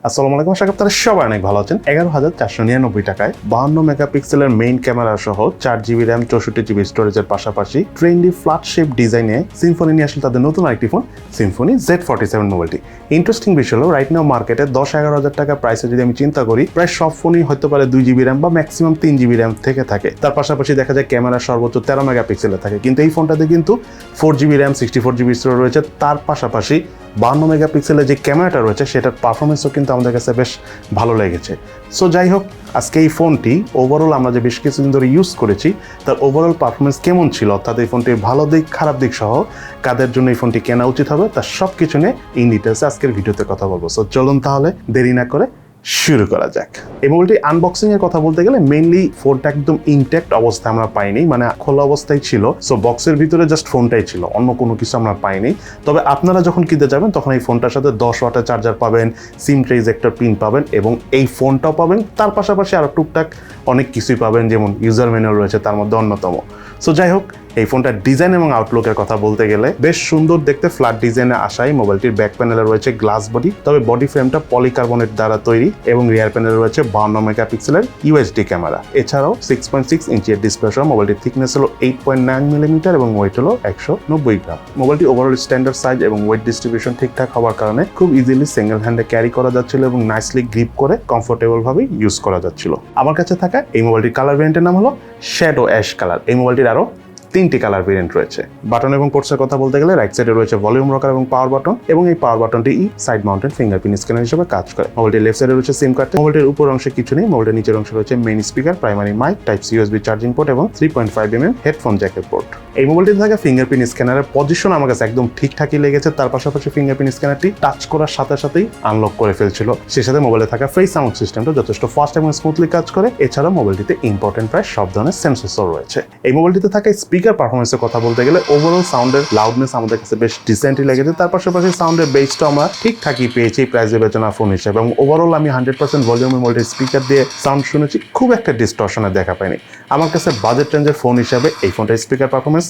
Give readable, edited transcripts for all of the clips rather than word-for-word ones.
আসসালামু আলাইকুম, আশা করি আপনারা সবাই অনেক ভালো আছেন। 11,499 টাকায় 52 মেগাপিক্সেলের মেইন ক্যামেরা সহ 4GB র্যাম 64GB স্টোরেজের পাশাপাশি ট্রেন্ডি ফ্ল্যাট শেপ ডিজাইনে সিম্ফনি নিয়ে আসলে তাদের নতুন আরেকটি ফোন সিম্ফনি Z47 মোবাইলটি। ইন্টারেস্টিং বিষয় হলো রাইট নাও মার্কেটে 10-11 টাকা প্রাইসে যদি আমি চিন্তা করি, প্রায় সব ফোনই হতে পারে 2GB র্যাম বা ম্যাক্সিমাম 3GB র্যাম থেকে থাকে। তার পাশাপাশি দেখা যায় ক্যামেরা সর্বোচ্চ 13 মেগাপিক্সেলের থাকে, কিন্তু এই ফোনটাতে কিন্তু 4GB র্যাম 64GB স্টোরেজ রয়েছে। তার পাশাপাশি 52 মেগাপিক্সেলের যে ক্যামেরাটা রয়েছে সেটার পারফরমেন্সও কিন্তু আমাদের কাছে বেশ ভালো লেগেছে। সো যাই হোক, আজকে এই ফোনটি ওভারঅল আমরা যে বেশ কিছুদিন ধরে ইউজ করেছি তার ওভারঅল পারফরমেন্স কেমন ছিল, অর্থাৎ এই ফোনটির ভালো দিক খারাপ দিক সহ কাদের জন্য এই ফোনটি কেনা উচিত হবে তার সব কিছু নিয়ে ইন ডিটেলসে আজকের ভিডিওতে কথা বলবো। সো চলুন তাহলে দেরি না করে শুরু করা যাক। এই মোবাইলটি আনবক্সিং এর কথা বলতে গেলে মেইনলি ফোনটা একদম ইনট্যাক্ট অবস্থায় আমরা পাইনি, মানে খোলা অবস্থায় ছিল। সো বক্সের ভিতরে জাস্ট ফোনটাই ছিল, অন্য কোনো কিছু আমরা পাইনি। তবে আপনারা যখন কিনতে যাবেন তখন এই ফোনটার সাথে 10 ওয়াটের চার্জার পাবেন, সিম ট্রে ইজেক্টর পিন পাবেন এবং এই ফোনটাও পাবেন। তার পাশাপাশি আরো টুকটাক অনেক কিছুই পাবেন, যেমন ইউজার ম্যানুয়াল রয়েছে তার মধ্যে অন্যতম। সো যাই হোক, এই ফোনটার ডিজাইন এবং আউটলুকের কথা বলতে গেলে বেশ সুন্দর দেখতে ফ্ল্যাট ডিজাইনে আসায় মোবাইলটির ব্যাক প্যানেলে রয়েছে গ্লাস বডি, তবে বডি ফ্রেমটা পলিকার্বনেট দ্বারা তৈরি এবং রিয়ার প্যানেলে রয়েছে 52 মেগাপিক্সেলের UHD ক্যামেরা। এছাড়াও 6.6 ইঞ্চির ডিসপ্লে সহ মোবাইলটির থিকনেস হলো 8.9 মিলিমিটার এবং ওয়েট হলো 190 গ্রাম। মোবাইলটি ওভারঅল স্ট্যান্ডার্ড সাইজ এবং ওয়েট ডিস্ট্রিবিউশন ঠিকঠাক হওয়ার কারণে খুব ইজিলি সিঙ্গেল হ্যান্ডে ক্যারি করা যাচ্ছিল এবং নাইসলি গ্রিপ করে কমফোর্টেবল ভাবে ইউজ করা যাচ্ছিল। আমার কাছে থাকা এই মোবাইলটির কালার ভেরিয়েন্টের নাম হলো শ্যাডো অ্যাশ কালার। এই মোবাইলটির আরো 3টি কালার ভেরিয়েন্ট রয়েছে। বাটন এবং পোর্টসের কথা বলতে গেলে রাইট সাইডে রয়েছে ভলিউম রকার এবং পাওয়ার বাটন, এবং এই পাওয়ার বাটনটি সাইড মাউন্টেড ফিঙ্গারপ্রিন্ট স্ক্যানার হিসেবে কাজ করে। মোবাইলটির লেফট সাইডে রয়েছে সিম কার্ড। মোবাইলটির উপর অংশে কিছু নেই, মোবাইলটির নিচের অংশে রয়েছে main speaker, primary mike, type C USB charging port এবং 3.5mm হেডফোন জ্যাকের পোর্ট। এই মোবাইলটিতে থাকা ফিঙ্গারপ্রিন্ট স্ক্যানারের পজিশন আমার কাছে একদম ঠিকঠাকই লেগেছে। তার পাশাপাশি ফিঙ্গারপ্রিন্ট স্ক্যানারটি টাচ করার সাথে সাথেই আনলক করে ফেলছিল। সে সাথে মোবাইলে থাকা ফেস সাউন্ড সিস্টেমটা যথেষ্ট ফাস্ট এবং স্মুথলি কাজ করে। এছাড়াও মোবাইলটিতে ইম্পর্টেন্ট প্রায় সব ধরনের সেন্সর রয়েছে। এই মোবাইলটিতে থাকা স্পিকার পারফরমেন্সের কথা বলতে গেলে ওভারঅল সাউন্ডের লাউডনেস আমাদের কাছে বেশ ডিসেন্টলি লেগেছে। তার পাশাপাশি সাউন্ডের বেসটা আমরা ঠিকঠাকই পেয়েছি প্রাইস বিবেচনা ফোন হিসেবে, এবং ওভারঅল আমি 100% ভলিউমে মোবাইলটির স্পিকার দিয়ে সাউন্ড শুনেছি, খুব একটা ডিস্টরশনে দেখা পাইনি। আমার কাছে বাজেট রেঞ্জের ফোন হিসেবে এই ফোনটার স্পিকার পারফরমেন্স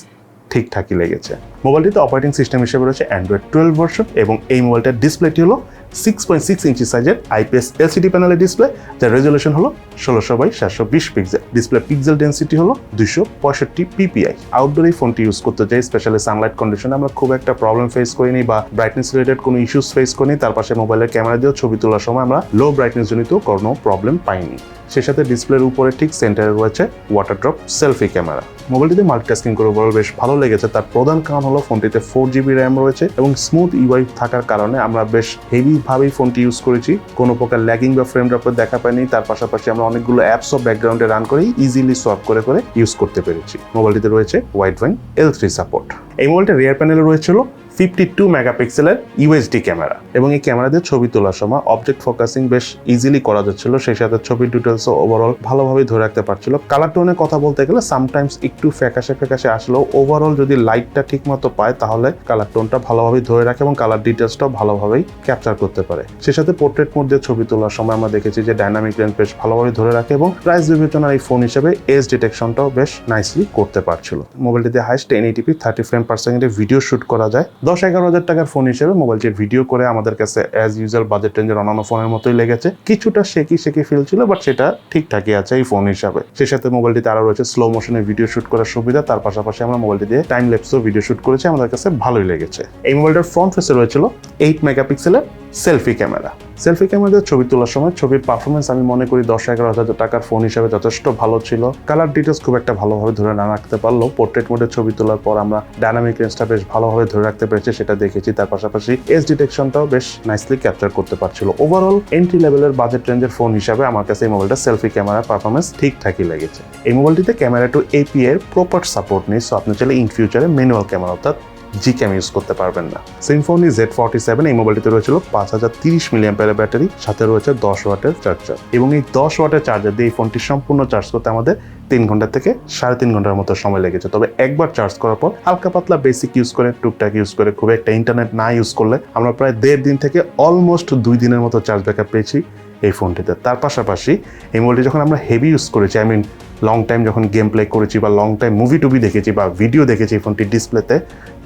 ঠিকঠাকই লেগেছে। মোবাইলটিতে অপারেটিং সিস্টেম হিসেবে রয়েছে অ্যান্ড্রয়েড 12 ভার্সন এবং এই মোবাইলটার ডিসপ্লেটি হলো 6.6 ইঞ্চি সাইজের IPS LCD প্যানেলের ডিসপ্লে, যার রেজলিউশন হলো 16x720 pixel. Display pixel density হলো 265 PPI। আউটডোর এই ফোনটি ইউজ করতে চাই, স্পেশালি সানলাইট কন্ডিশনে আমরা খুব একটা প্রবলেম ফেস করিনি বা ব্রাইটনেস রিলেটেড কোনো ইস্যুস ফেস করিনি। তার পাশে মোবাইলের ক্যামেরা দিয়েও ছবি তোলার সময় আমরা লো ব্রাইটনেস জনিত কোনো প্রবলেম পাইনি। সে সাথে ডিসপ্লের উপরে ঠিক সেন্টারে রয়েছে ওয়াটার ড্রপ সেলফি ক্যামেরা। মোবাইলটিতে মাল্টিটাস্কিং করে ওভারঅল বেশ ভালো লেগেছে। তার প্রধান কারণ হলো ফোনটিতে 4GB র্যাম রয়েছে এবং স্মুথ UI থাকার কারণে আমরা বেশ হেভি ভাবেই ফোনটি ইউজ করেছি, কোনো প্রকার ল্যাগিং বা ফ্রেম ড্রপের দেখা পাইনি। তার পাশাপাশি আমরা অনেকগুলো অ্যাপসও ব্যাকগ্রাউন্ডে রান করেই ইজিলি সোয়াপ করে ইউজ করতে পেরেছি। মোবাইলটিতে রয়েছে ওয়াইড ভ্যান L3 সাপোর্ট। এই মোবাইলটির রিয়ার প্যানেলে রয়েছিল 52 মেগাপিক্সেলের UHD ক্যামেরা এবং এই ক্যামেরা দিয়ে ছবি তোলার সময় অবজেক্ট ফোকাসিং বেশ ইজিলি করা যাচ্ছিল। সেই সাথে ছবির ডিটেলসও ওভারঅল ভালোভাবে ধরে রাখতে পারছিল। কালার টোনের কথা বলতে গেলে সামটাইমস একটু ফ্যাকাশে আসলেও ওভারঅল যদি লাইটটা ঠিক মতো পায় তাহলে কালার টোনটা ভালোভাবে ধরে রাখে এবং কালার ডিটেলসটাও ভালোভাবেই ক্যাপচার করতে পারে। সে সাথে পোর্ট্রেট মোড দিয়ে ছবি তোলার সময় আমরা দেখেছি যে ডাইনামিক রেঞ্জ বেশ ভালোভাবে ধরে রাখে এবং প্রাইস বিবেচনার এই ফোন হিসেবে এজ ডিটেকশনটাও বেশ নাইসলি করতে পারছিল। মোবাইলটিতে হাইস্ট 1080p 30 ফ্রেম পার সেকেন্ডে ভিডিও শুট করা যায়। 10-11 টাকার ফোন হিসেবে মোবাইলটির ভিডিও করে আমাদের কাছে অ্যাজ ইউজুয়াল বাজেট রেঞ্জের অন্যান্য ফোনের মতোই লেগেছে। কিছুটা শেকি ফিল ছিল, বাট সেটা ঠিকঠাকই আছে এই ফোন হিসাবে। সে সাথে মোবাইলটিতে আরো রয়েছে স্লো মোশনে ভিডিও শুট করার সুবিধা। তার পাশাপাশি আমরা মোবাইলটি দিয়ে টাইম ল্যাপসও ভিডিও শুট করেছি, আমাদের কাছে ভালোই লেগেছে। এই মোবাইলটার ফ্রন্ট ফেসে রয়েছিল 8 মেগাপিক্সেলের সেলফি ক্যামেরা। সেলফি ক্যামেরা ছবি তোলার সময় ছবির পারফরমেন্স আমি মনে করি 10-11 টাকার ফোন হিসেবে যথেষ্ট ভালো ছিল। কালার ডিটেলস খুব একটা ভালোভাবে ধরে না রাখতে পারলেও পোর্ট্রেট মোডে ছবি তোলার পর আমরা ডাইনামিক রেঞ্জটা বেশ ভালোভাবে ধরে রাখতে পেরেছি, সেটা দেখেছি। তার পাশাপাশি এজ ডিটেকশনটাও বেশ নাইসলি ক্যাপচার করতে পারছিল। ওভারঅল এন্ট্রি লেভেলের বাজেট রেঞ্জের ফোন হিসাবে আমার কাছে এই মোবাইলটা সেলফি ক্যামেরার পারফরমেন্স ঠিকঠাকই লেগেছে। এই মোবাইলটিতে ক্যামেরা টু API এর প্রপার সাপোর্ট নেই, সো আপনি চাইলে ইন ফিউচারে ম্যানুয়াল ক্যামেরা অর্থাৎ Gcam ইউজ করতে পারবেন না। Symphony Z47 এই মোবাইলটিতে রয়েছিল 5030 মিলিঅ্যাম্পিয়ারের ব্যাটারি, সাথে রয়েছে 10 ওয়াটের চার্জার এবং এই 10 ওয়াটের চার্জার দিয়ে এই ফোনটি সম্পূর্ণ চার্জ করতে আমাদের 3 ঘন্টা থেকে 3.5 ঘন্টার মতো সময় লেগেছে। তবে একবার চার্জ করার পর হালকা পাতলা বেসিক ইউজ করে, টুকটাক ইউজ করে, খুব একটা ইন্টারনেট না ইউজ করলে আমরা প্রায় 1.5 দিন থেকে অলমোস্ট 2 দিনের মতো চার্জ ব্যাকআপ পেয়েছি এই ফোনটিতে। তার পাশাপাশি এই মোবাইলটি যখন আমরা হেভি ইউজ করেছি, আই মিন লং টাইম যখন গেম প্লে করেছি বা লং টাইম মুভি টুভি দেখেছি বা ভিডিও দেখেছি এই ফোনটির ডিসপ্লেতে,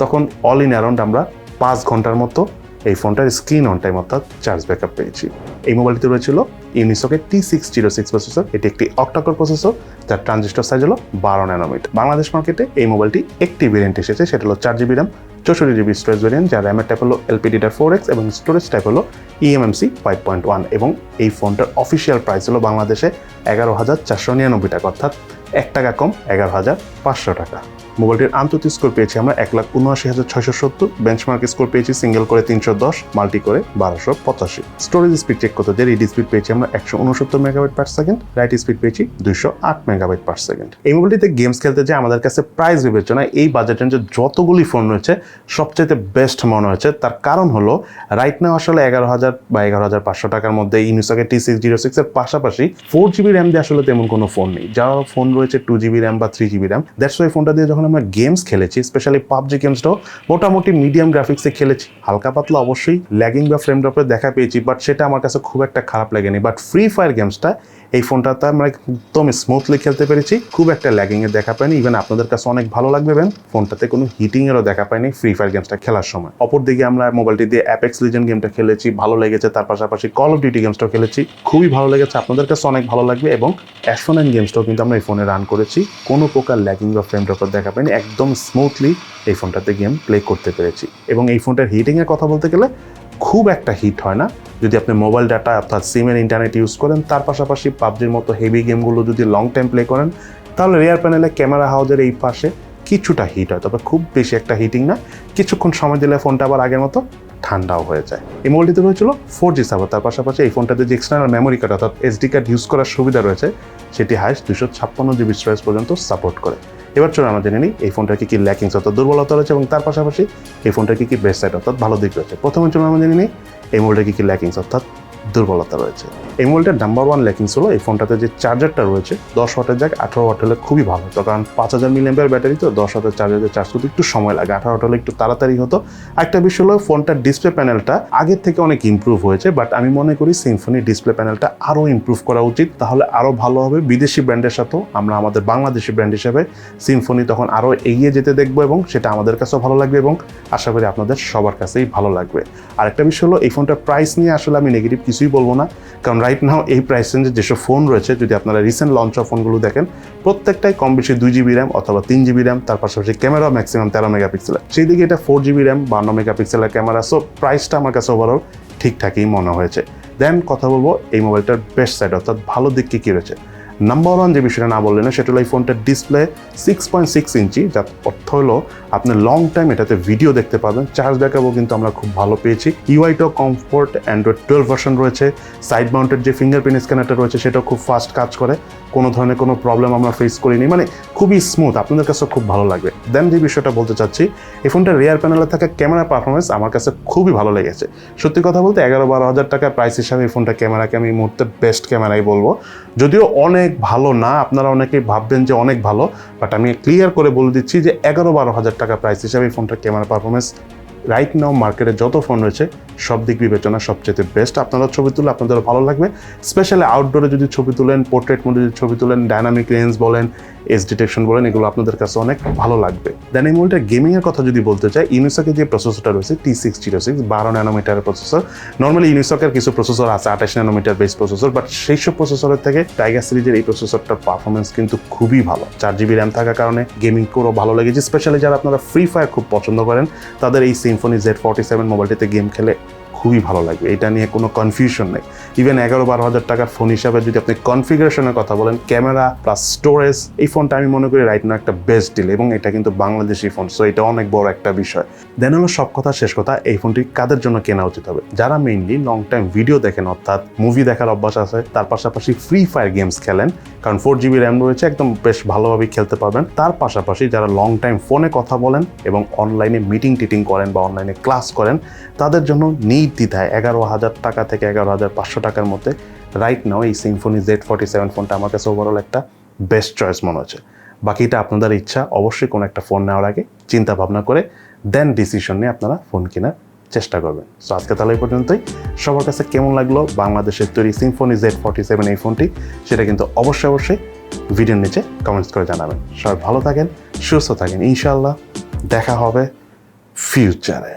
তখন অল ইন অ্যারাউন্ড আমরা 5 ঘন্টার মতো এই ফোনটার স্ক্রিন অন টাইম অর্থাৎ চার্জ ব্যাকআপ পেয়েছি। এই মোবাইলটিতে রয়েছিল ইউনিসকের T606 প্রসেসর। এটি একটি অক্টাকোর প্রসেসর, যার ট্রানজিস্টর সাইজ হলো 12 ন্যানোমিটার। বাংলাদেশ মার্কেটে এই মোবাইলটি একটি ভেরিয়েন্ট এসেছে, সেটা হলো 4GB RAM 64GB storage variant, যার র্যামের টাইপ হলো LPDDR4X এবং স্টোরেজ টাইপ হলো eMMC 5.1 এবং এই ফোনটার অফিসিয়াল প্রাইস হলো বাংলাদেশে 11,499 টাকা, অর্থাৎ 1 টাকা কম 11,500 টাকা। মোবাইলটির আন্তর্জাতিক স্কোর পেয়েছি আমরা 1,79,670, বেঞ্চমার্ক স্কোর পেয়েছি সিঙ্গেল করে 310, মাল্টি করে 1285। স্টোরেজ স্পিড চেক করতে যে রিড স্পিড পেয়েছি আমরা 169 megabyte per second, right speed পেয়েছি 208 মেগাবাইট পার সেকেন্ড। এই মোবাইলটিতে গেমস খেলতে যে আমাদের কাছে প্রাইস বিবেচনায় এই বাজেট রেঞ্জে যতগুলি ফোন রয়েছে সবচেয়ে বেস্ট মনে হয়েছে। তার কারণ হলো রাইট নাও আসলে 11,000 বা 11,500 টাকার মধ্যে ইউনিসকের T606 এর পাশাপাশি 4GB র্যাম দিয়ে আসলে তেমন কোনো ফোন নেই। যারা ফোন রয়েছে 2GB র্যাম বা 3GB র্যাম, দ্যাটস ওয়াই ফোনটা দিয়ে যখন আমরা গেমস খেলেছি, স্পেশালি PUBG গেমসটাও মোটামুটি মিডিয়াম গ্রাফিক্সে খেলেছি। হালকা পাতলা অবশ্যই ল্যাগিং বা ফ্রেম ড্রপে দেখা পেয়েছি, বাট সেটা আমার কাছে খুব একটা খারাপ লাগেনি। বাট ফ্রি ফায়ার গেমসটা এই ফোনটাতে আমরা একদম স্মুথলি খেলতে পেরেছি, খুব একটা ল্যাগিংয়ের দেখা পাইনি। ইভেন আপনাদের কাছে অনেক ভালো লাগবে, ফোনটাতে কোনো হিটিংয়েরও দেখা পাইনি ফ্রি ফায়ার গেমসটা খেলার সময়। অপরদিকে আমরা মোবাইলটি দিয়ে অ্যাপেক্স লিজেন্ড গেমটা খেলেছি, ভালো লেগেছে। তার পাশাপাশি কল অফ ডিউটি গেমসটাও খেলেছি, খুবই ভালো লেগেছে, আপনাদের কাছে অনেক ভালো লাগবে। এবং F9 গেমসটাও কিন্তু আমরা এই ফোনে রান করেছি, কোনো প্রকার ল্যাগিং বা ফ্রেম ড্রপের দেখা পাইনি, একদম স্মুথলি এই ফোনটাতে গেম প্লে করতে পেরেছি। এবং এই ফোনটার হিটিংয়ের কথা বলতে গেলে খুব একটা হিট হয় না যদি আপনি মোবাইল ডাটা অর্থাৎ সিমের ইন্টারনেট ইউজ করেন। তার পাশাপাশি পাবজির মতো হেভি গেমগুলো যদি লং টাইম প্লে করেন, তাহলে রিয়ার প্যানেলে ক্যামেরা হাউজের এই পাশে কিছুটা হিট হয়, তবে খুব বেশি একটা হিটিং না। কিছুক্ষণ সময় দিলে ফোনটা আবার আগের মতো ঠান্ডাও হয়ে যায়। এই মোবাইলটিতে রয়েছিল 4G সাপোর্ট। তার পাশাপাশি এই ফোনটাতে যে এক্সটার্নাল মেমোরি কার্ড অর্থাৎ SD কার্ড ইউজ করার সুবিধা রয়েছে, সেটি হাইস্ট 256GB স্টোরেজ পর্যন্ত সাপোর্ট করে। এবার চলুন আমরা জেনে নিই এই ফোনটার কি ল্যাকিংস অর্থাৎ দুর্বলতা রয়েছে এবং তার পাশাপাশি এই ফোনটার কি বেস্ট সাইড অর্থাৎ ভালো দিক রয়েছে। প্রথমে চলুন আমরা জেনে নিই এই মোবাইলটার কি ল্যাকিংস অর্থাৎ দুর্বলতা রয়েছে। এই মোবাইলটার নাম্বার 1 ল্যাকিংস হলো এই ফোনটাতে যে চার্জারটা রয়েছে 10 ওয়াটের জায়গায় 18 ওয়াট হলে খুবই ভালো হতো, কারণ 5000 মিলিঅ্যাম্পিয়ার ব্যাটারি তো 10 ওয়াটের চার্জারে চার্জ করতে একটু সময় লাগে, 18 ওয়াট হলে একটু তাড়াতাড়ি হতো। একটা বিষয় হলো ফোনটার ডিসপ্লে প্যানেলটা আগের থেকে অনেক ইমপ্রুভ হয়েছে, বাট আমি মনে করি সিম্ফনি ডিসপ্লে প্যানেলটা আরও ইমপ্রুভ করা উচিত, তাহলে আরও ভালো হবে। বিদেশি ব্র্যান্ডের সাথেও আমরা আমাদের বাংলাদেশি ব্র্যান্ড হিসেবে সিম্ফনি তখন আরও এগিয়ে যেতে দেখবো এবং সেটা আমাদের কাছেও ভালো লাগবে এবং আশা করি আপনাদের সবার কাছেই ভালো লাগবে। আরেকটা বিষয় হলো এই ফোনটার প্রাইস নিয়ে আসলে আমি নেগেটিভ কিছুই বলবো না, কারণ রাইট নাও এই প্রাইস রেঞ্জে যেসব ফোন রয়েছে যদি আপনারা রিসেন্ট লঞ্চ অফ ফোনগুলো দেখেন, প্রত্যেকটাই কম বেশি 2GB র্যাম অথবা 3GB র্যাম, তার পাশাপাশি ক্যামেরা ম্যাক্সিমাম 13 মেগাপিক্সেলের। সেই দিকে এটা 4GB র্যাম 52 মেগাপিক্সেলের ক্যামেরা। সো প্রাইসটা আমার কাছে ওভারঅল ঠিকঠাকই মনে হয়েছে। দেন কথা বলবো এই মোবাইলটার বেস্ট সাইড অর্থাৎ ভালো দিক কী রয়েছে। নাম্বার 1 যে বিষয়টা না বললেন সেটা হলো এই ফোনটার ডিসপ্লে 6.6 ইঞ্চি, যার অর্থ হলো আপনি লং টাইম এটাতে ভিডিও দেখতে পাবেন। চার্জ ব্যাকআপও কিন্তু আমরা খুব ভালো পেয়েছি। ইউআইটাও কমফোর্ট, অ্যান্ড্রয়েড 12 ভার্সন রয়েছে। সাইড মাউন্টেড যে ফিঙ্গারপ্রিন্ট স্ক্যানারটা রয়েছে সেটাও খুব ফাস্ট কাজ করে, কোনো ধরনের কোনো প্রবলেম আমরা ফেস করিনি, মানে খুবই স্মুথ, আপনাদের কাছে খুব ভালো লাগবে। দেন যে বিষয়টা বলতে চাচ্ছি, এই ফোনটার রিয়ার প্যানেলে থাকা ক্যামেরা পারফরমেন্স আমার কাছে খুবই ভালো লেগেছে। সত্যি কথা বলতে 11-12 হাজার টাকা প্রাইস হিসাবে এই ফোনটা ক্যামেরাকে আমি এই মুহূর্তে বেস্ট ক্যামেরাই বলবো, যদিও অনেক ভালো না, আপনারা অনেকেই ভাববেন যে অনেক ভালো, বাট আমি ক্লিয়ার করে বলে দিচ্ছি যে 11-12 হাজার টাকা প্রাইস হিসাবে এই ফোনটার ক্যামেরা পারফরমেন্স রাইট নাও মার্কেটে যত ফোন রয়েছে সব দিক বিবেচনা সবচেয়ে বেস্ট। আপনারা ছবি তুলে আপনাদের ভালো লাগবে, স্পেশালি আউটডোরে যদি ছবি তুলেন, পোর্ট্রেট মোডে যদি ছবি তুলেন, ডাইনামিক রেঞ্জ বলেন, এজ ডিটেকশন বলেন, এগুলো আপনাদের কাছে অনেক ভালো লাগবে। দেন এই মোবাইলটা গেমিংয়ের কথা যদি বলতে চাই, ইউনিসকের যে প্রসেসরটা রয়েছে T606 12 ন্যানোমিটারের প্রসেসর। নর্মালি ইউনিসকের কিছু প্রসেসর আছে 28 ন্যানোমিটার বেস প্রসেসর, বাট সেই সব প্রসেসরের থেকে টাইগার সিরিজের এই প্রসেসরটার পারফরমেন্স কিন্তু খুবই ভালো। 4GB র্যাম থাকার কারণে গেমিং করেও ভালো লেগেছে, স্পেশালি যারা আপনারা ফ্রি ফায়ার খুব পছন্দ করেন তাদের এই Symphony Z47 মোবাইলটিতে গেম খেলে খুবই ভালো লাগবে, এটা নিয়ে কোনো কনফিউশন নেই। ইভেন 11-12 হাজার টাকার ফোন হিসাবে যদি আপনি কনফিগারেশনের কথা বলেন, ক্যামেরা প্লাস স্টোরেজ, এই ফোনটা আমি মনে করি রাইট নাও একটা বেস্ট ডিল, এবং এটা কিন্তু বাংলাদেশি ফোন, সো এটা অনেক বড় একটা বিষয়। দেন হলো সব কথা শেষ কথা, এই ফোনটি কাদের জন্য কেনা উচিত হবে? যারা মেইনলি লং টাইম ভিডিও দেখেন অর্থাৎ মুভি দেখার অভ্যাস আছে, তার পাশাপাশি ফ্রি ফায়ার গেমস খেলেন, কারণ 4GB র্যাম রয়েছে, একদম বেশ ভালোভাবেই খেলতে পারবেন। তার পাশাপাশি যারা লং টাইম ফোনে কথা বলেন এবং অনলাইনে মিটিং টিটিং করেন বা অনলাইনে ক্লাস করেন, তাদের জন্য নির্দ্বিধায় 11,000 টাকা থেকে 11,500 টাকার মধ্যে রাইট নাও এই Symphony Z47 ফোনটা আমার কাছে ওভারঅল একটা বেস্ট চয়েস মনে হচ্ছে। বাকিটা আপনাদের ইচ্ছা, অবশ্যই কোনো একটা ফোন নেওয়ার আগে চিন্তা ভাবনা করে দেন ডিসিশন নিয়ে আপনারা ফোন কেনার চেষ্টা করবেন। সো আজকে তাহলে এই পর্যন্তই। সবার কাছে কেমন লাগলো বাংলাদেশের তৈরি Symphony Z47 এই ফোনটি, সেটা কিন্তু অবশ্যই ভিডিওর নিচে কমেন্টস করে জানাবেন। সবাই ভালো থাকেন, সুস্থ থাকেন, ইনশাআল্লাহ দেখা হবে ফিউচারে।